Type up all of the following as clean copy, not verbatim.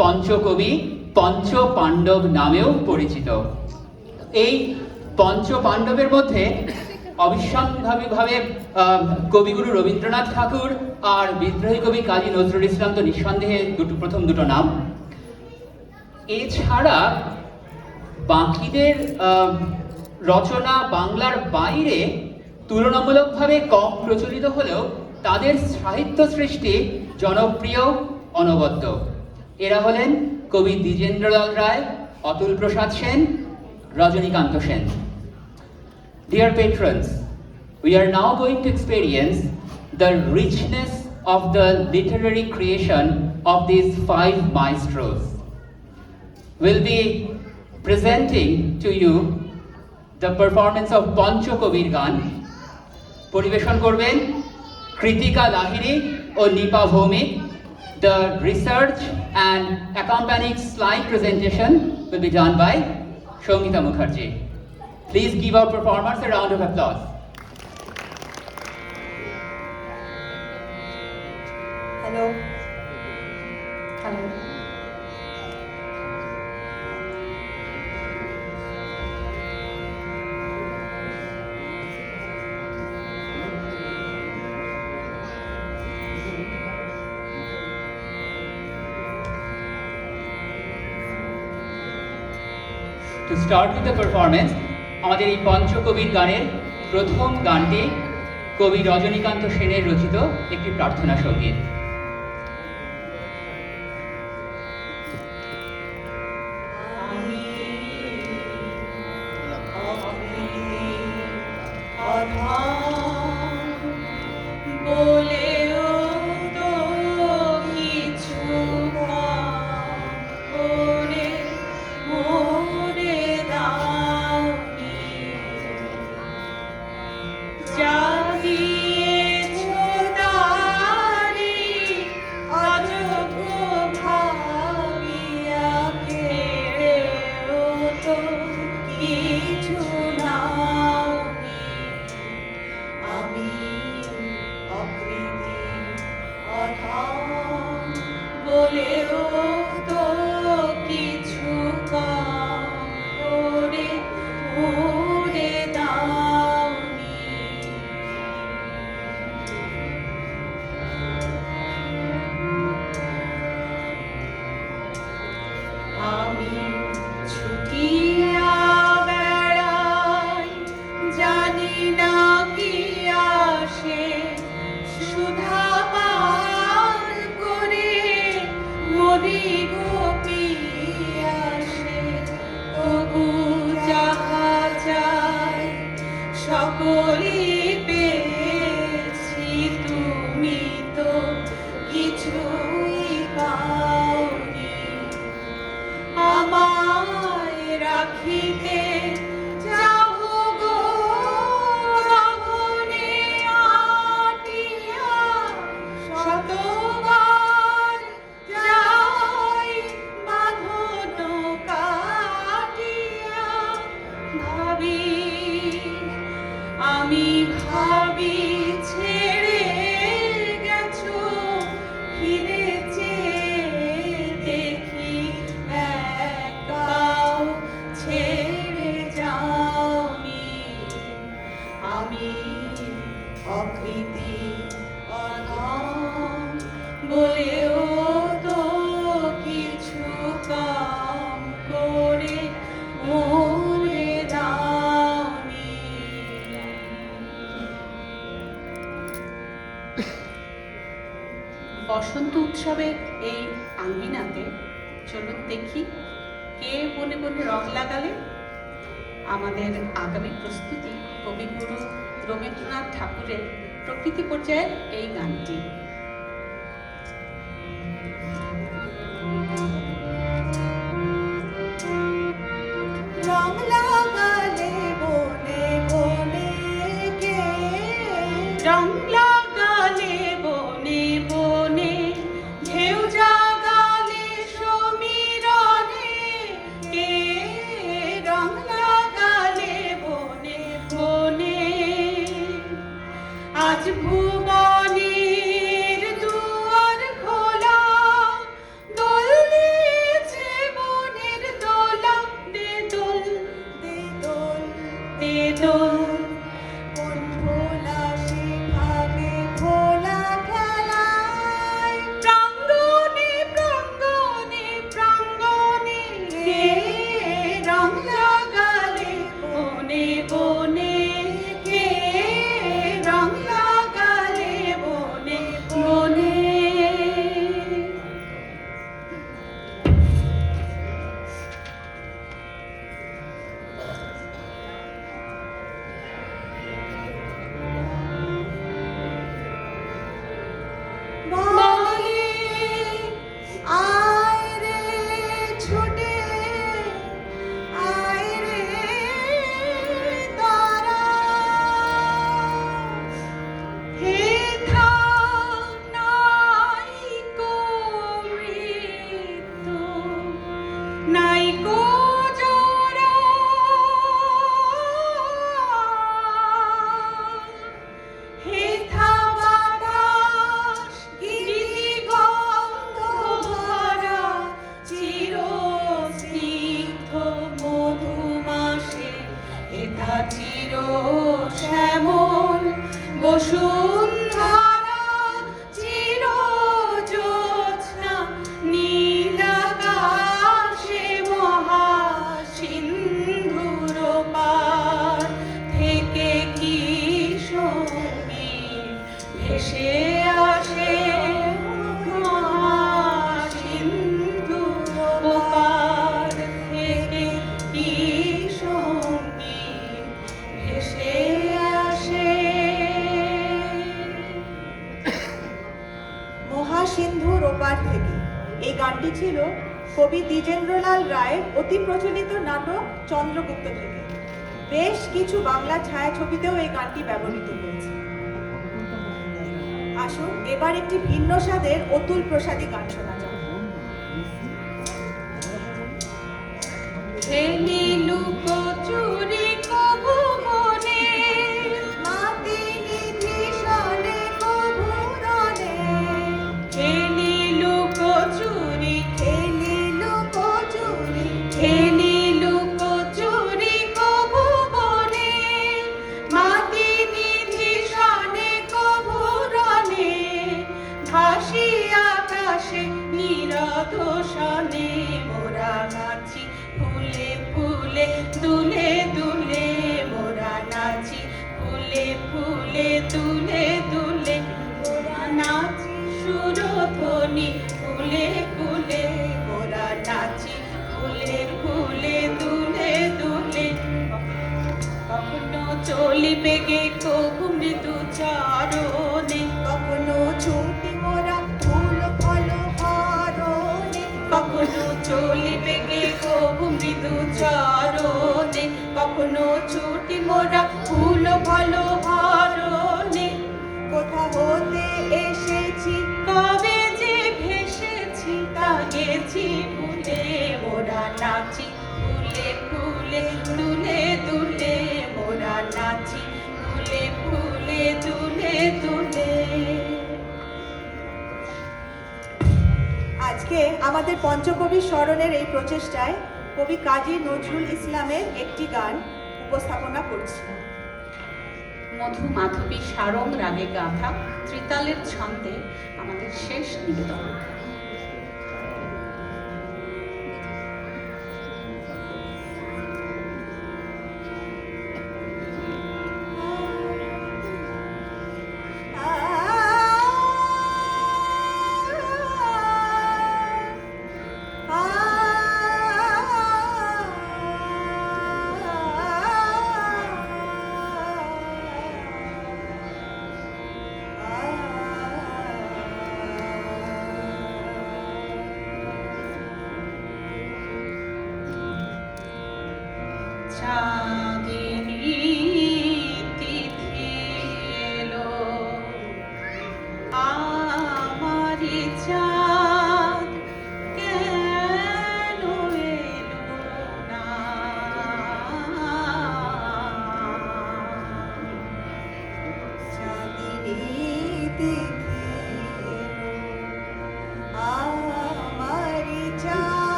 পঞ্চকবি পঞ্চ পাণ্ডব নামেও পরিচিত। এই পঞ্চ পাণ্ডবের মধ্যে অবিসম্ভাবীভাবে কবিগুরু রবীন্দ্রনাথ ঠাকুর আর বিদ্রোহী কবি কাজী নজরুল ইসলাম তো নিঃসন্দেহে প্রথম দুটো নাম। এছাড়া বাকিদের রচনা বাংলার বাইরে তুলনামূলকভাবে কম প্রচলিত হলেও তাদের সাহিত্য সৃষ্টি জনপ্রিয়, অনবদ্য। এরা হলেন কবি দ্বিজেন্দ্রলাল রায়, Atul Prasad Sen, Rajinikanth Sen. Dear patrons, we are now going to experience the richness of the literary creation of these five maestros. We'll be presenting to you the performance of Pancho Kobir Gan. পরিবেশন করবেন কৃতিকা লাহিড়ী ও Nipa Bhowmik. The research and accompanying slide presentation will be done by Shomita Mukherjee. Please give our performers a round of applause. Hello. Hello. To start with the performance, আমাদের এই পঞ্চকবির গানের প্রথম গানটি কবি রজনীকান্ত সেনের রচিত একটি প্রার্থনা সঙ্গীত। বসন্ত উৎসবের এই আঙ্গিনাতে চলুন দেখি কে বনে বনে রং লাগালে। আমাদের আগামী প্রস্তুতি কবিগুরু রবীন্দ্রনাথ ঠাকুরের প্রকৃতি পর্যায়ের এই গানটি। আজ ভুবনে কবি দ্বিজেন্দ্রলাল রায়ের অতি প্রচলিত নাটক চন্দ্রগুপ্ত থেকে। বেশ কিছু বাংলা ছায়াছবিতেও এই গানটি ব্যবহৃত হয়েছে। আসুন এবার একটি ভিন্ন স্বাদের অতুল প্রসাদী গান শোনা যাক। খেলি লুকোচুরি কবু মনে, মাটি নিধি সনে কভু রনে। খেলি লুকোচুরি, খেলি লুকোচুরি, খেলি লুকোচুরি কবু বনে, মাটি নিধি সনে কবু রনে, ভাসি আকাশে নিরত সনে, মোরা নাচি ফুলে ফুলে দুলে দুলে, মোরা নাচি ফুলে ফুলে দুলে দুলে, মোরা নাচি সুরধ্বনি ফুলে ফুলে, মোরা নাচি ফুলে ফুলে দুলে দুলে। কখনো চলিবে গে কবু মৃদু চারণে, কখনো ছুটি মোরা ফুল ফল হরণে। কখনো চলিবে গে কবু মৃদু চারণে, কখনো ছুটি মোরা ফুল ফল হরণে। কোথা হতে এসেছি, কবে যে ভেসেছি তা গেছি ভুলে, মোরা নাচি ফুলে ফুলে দুলে দুলে, মোরা নাচি ফুলে ফুলে দুলে দুলে। আজকে আমাদের পঞ্চকবি স্মরণের এই প্রচেষ্টায় কবি কাজী নজরুল ইসলামের একটি গান উপস্থাপনা করছি। মধু মাধবী সারং রাগে গাথা ত্রিতালের ছন্দে আমাদের শেষ নিবেদন।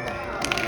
বাবা